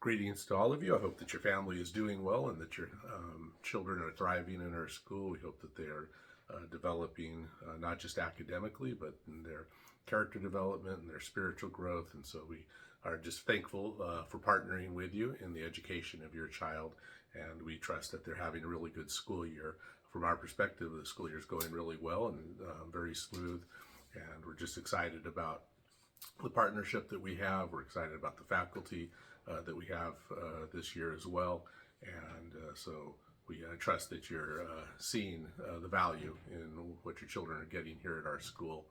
Greetings to all of you. I hope that your family is doing well and that your children are thriving in our school. We hope that they are developing not just academically, but in their character development and their spiritual growth. And so we are just thankful for partnering with you in the education of your child. And we trust that they're having a really good school year. From our perspective, the school year is going really well and very smooth. And we're just excited about the partnership that we have. We're excited about the faculty that we have this year as well. And so we trust that you're seeing the value in what your children are getting here at our school.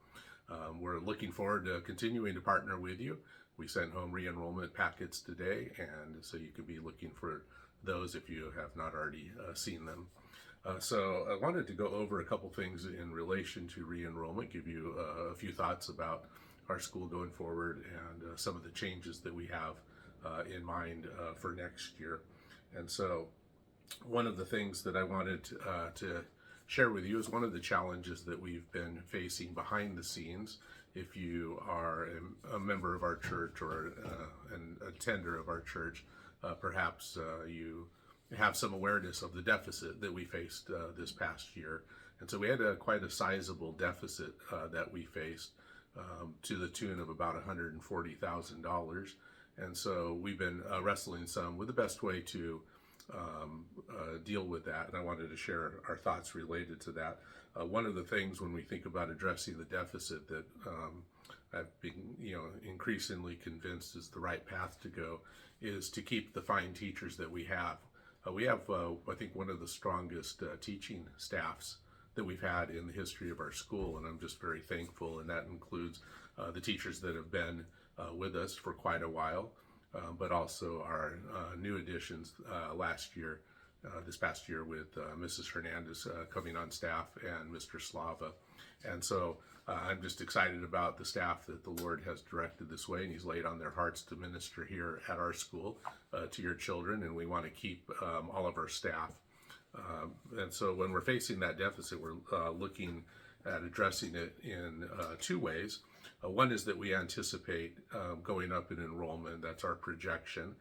We're looking forward to continuing to partner with you. We sent home re-enrollment packets today, and so you can be looking for those if you have not already seen them. So I wanted to go over a couple things in relation to re-enrollment, give you a few thoughts about our school going forward and some of the changes that we have in mind for next year. And so one of the things that I wanted to share with you is one of the challenges that we've been facing behind the scenes. If you are a member of our church or an attender of our church, perhaps you have some awareness of the deficit that we faced this past year. And so we had quite a sizable deficit that we faced to the tune of about $140,000. And so we've been wrestling some with the best way to deal with that. And I wanted to share our thoughts related to that. One of the things when we think about addressing the deficit that I've been, increasingly convinced is the right path to go is to keep the fine teachers that we have. We have, I think, one of the strongest teaching staffs that we've had in the history of our school, and I'm just very thankful, and that includes the teachers that have been with us for quite a while, but also our new additions this past year with Mrs. Hernandez coming on staff and Mr. Slava. And so I'm just excited about the staff that the Lord has directed this way, and He's laid on their hearts to minister here at our school to your children, and we want to keep all of our staff. And so when we're facing that deficit, we're looking at addressing it in two ways. One is that we anticipate going up in enrollment. That's our projection.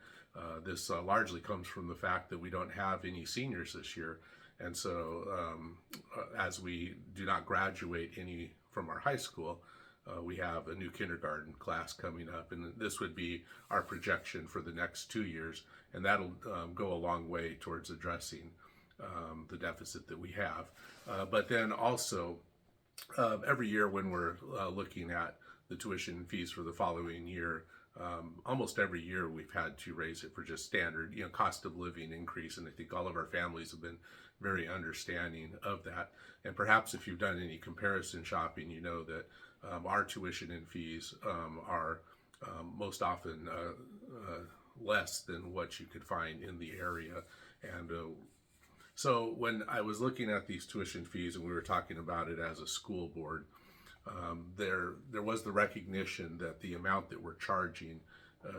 This largely comes from the fact that we don't have any seniors this year. And so as we do not graduate any from our high school, we have a new kindergarten class coming up. And this would be our projection for the next 2 years. And that'll go a long way towards addressing the deficit that we have. But then also, every year when we're looking at the tuition fees for the following year, almost every year we've had to raise it for just standard, cost of living increase. And I think all of our families have been very understanding of that. And perhaps if you've done any comparison shopping, you know that our tuition and fees are most often less than what you could find in the area. And so when I was looking at these tuition fees and we were talking about it as a school board, there was the recognition that the amount that we're charging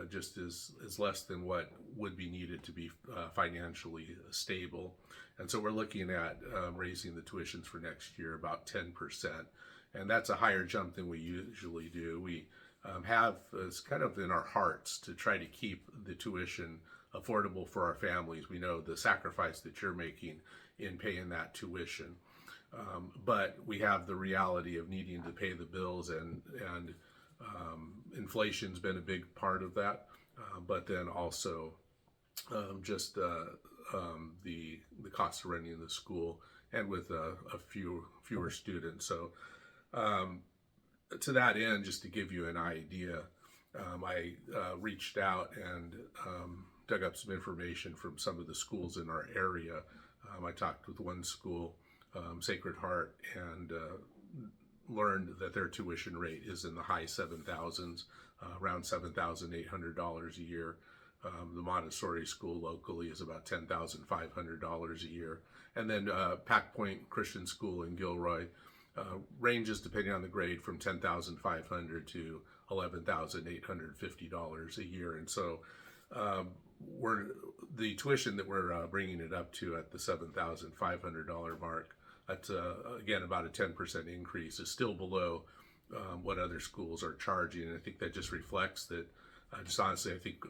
just is less than what would be needed to be financially stable. And so we're looking at raising the tuitions for next year about 10%. And that's a higher jump than we usually do. We have, it's kind of in our hearts to try to keep the tuition affordable for our families. We know the sacrifice that you're making in paying that tuition. But we have the reality of needing to pay the bills, and inflation's been a big part of that. But then also just the cost of running the school, and with a fewer students. So to that end, just to give you an idea, I reached out and dug up some information from some of the schools in our area. I talked with one school, Sacred Heart, and learned that their tuition rate is in the high 7,000s, around $7,800 a year. The Montessori school locally is about $10,500 a year. And then Pack Point Christian School in Gilroy ranges, depending on the grade, from $10,500 to $11,850 a year. And so the tuition that we're bringing it up to at the $7,500 mark, that's again about a 10% increase, is still below what other schools are charging. And I think that just reflects that just honestly, I think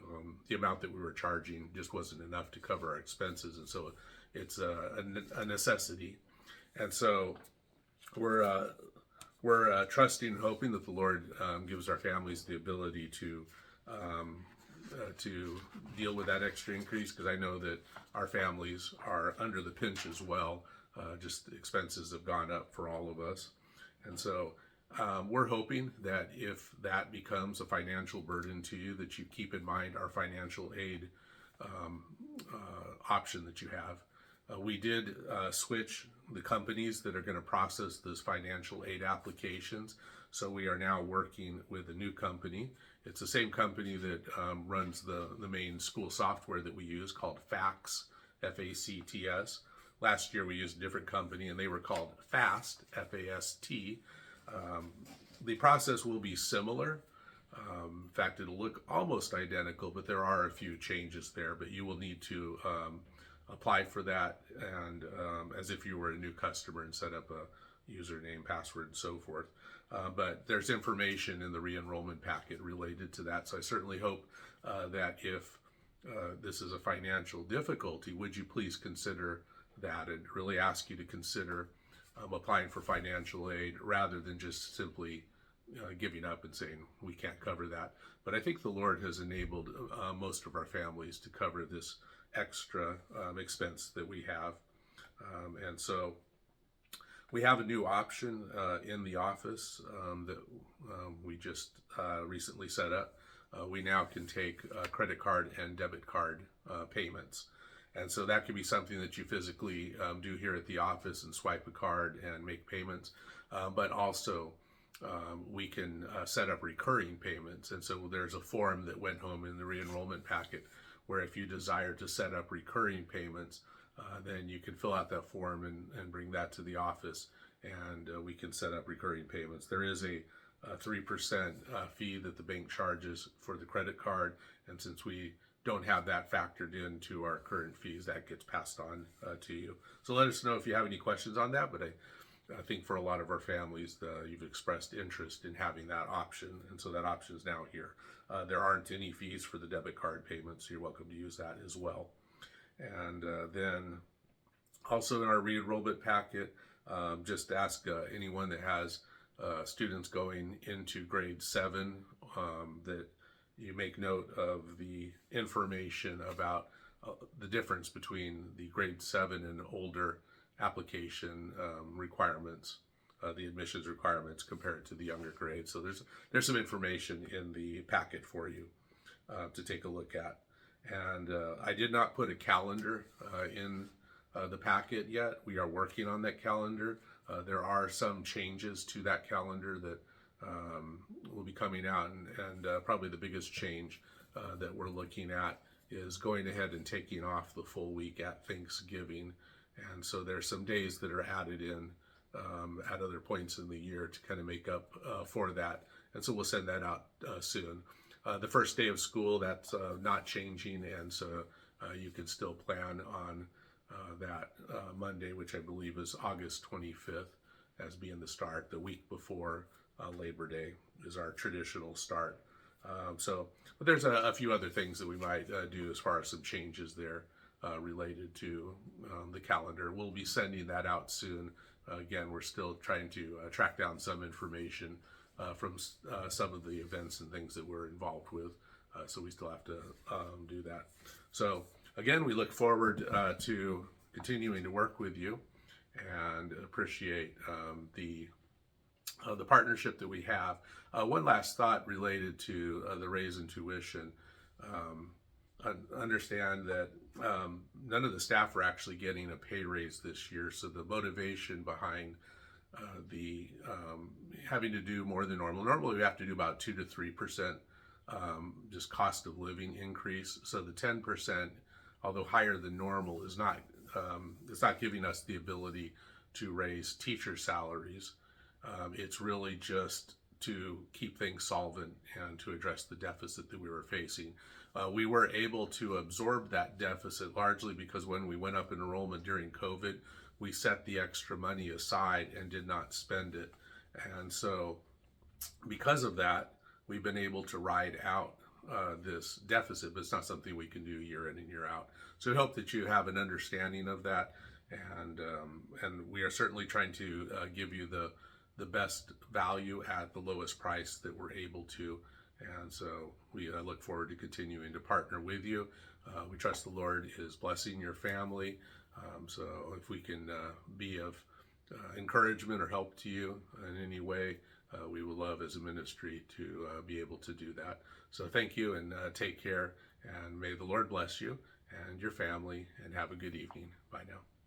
the amount that we were charging just wasn't enough to cover our expenses, and so it's a necessity. And so we're trusting and hoping that the Lord gives our families the ability to deal with that extra increase, because I know that our families are under the pinch as well. Just the expenses have gone up for all of us. And so we're hoping that if that becomes a financial burden to you, that you keep in mind our financial aid option that you have. We did switch the companies that are going to process those financial aid applications. So we are now working with a new company. It's the same company that runs the main school software that we use, called FACTS, F-A-C-T-S. Last year we used a different company, and they were called FAST, F-A-S-T. The process will be similar. In fact, it'll look almost identical, but there are a few changes there. But you will need to apply for that, and as if you were a new customer, and set up a username, password, and so forth. But there's information in the re-enrollment packet related to that. So I certainly hope that if this is a financial difficulty, would you please consider that, and really ask you to consider applying for financial aid, rather than just simply giving up and saying we can't cover that. But I think the Lord has enabled most of our families to cover this extra expense that we have. And so we have a new option in the office that we just recently set up. We now can take credit card and debit card payments. And so that could be something that you physically do here at the office and swipe a card and make payments. But also we can set up recurring payments. And so there's a form that went home in the re-enrollment packet, where if you desire to set up recurring payments, then you can fill out that form and bring that to the office, and we can set up recurring payments. There is a 3% fee that the bank charges for the credit card, and since we don't have that factored into our current fees, that gets passed on to you. So let us know if you have any questions on that, but I think for a lot of our families, you've expressed interest in having that option, and so that option is now here. There aren't any fees for the debit card payments, so you're welcome to use that as well. And then also in our re-enrollment packet, just ask anyone that has students going into grade 7 that you make note of the information about the difference between the grade 7 and older application requirements, the admissions requirements, compared to the younger grades. So there's some information in the packet for you to take a look at. And I did not put a calendar in the packet yet. We are working on that calendar. There are some changes to that calendar that will be coming out, and probably the biggest change that we're looking at is going ahead and taking off the full week at Thanksgiving. And so there's some days that are added in at other points in the year to kind of make up for that. And so we'll send that out soon. The first day of school, that's not changing, and so you can still plan on that Monday, which I believe is August 25th, as being the start. The week before Labor Day is our traditional start. But there's a few other things that we might do as far as some changes there related to the calendar. We'll be sending that out soon. Again, we're still trying to track down some information from some of the events and things that we're involved with. So we still have to do that. So again, we look forward to continuing to work with you, and appreciate the partnership that we have. One last thought related to the raise in tuition. Understand that none of the staff are actually getting a pay raise this year, so the motivation behind the having to do more than normal. Normally we have to do about 2 to 3% just cost of living increase. So the 10%, although higher than normal, is not it's not giving us the ability to raise teacher salaries. It's really just to keep things solvent and to address the deficit that we were facing. We were able to absorb that deficit largely because when we went up in enrollment during COVID, we set the extra money aside and did not spend it. And so because of that, we've been able to ride out this deficit, but it's not something we can do year in and year out. So I hope that you have an understanding of that, and we are certainly trying to give you the best value at the lowest price that we're able to. And so we look forward to continuing to partner with you. We trust the Lord is blessing your family. So if we can be of encouragement or help to you in any way, we would love as a ministry to be able to do that. So thank you, and take care, and may the Lord bless you and your family, and have a good evening. Bye now.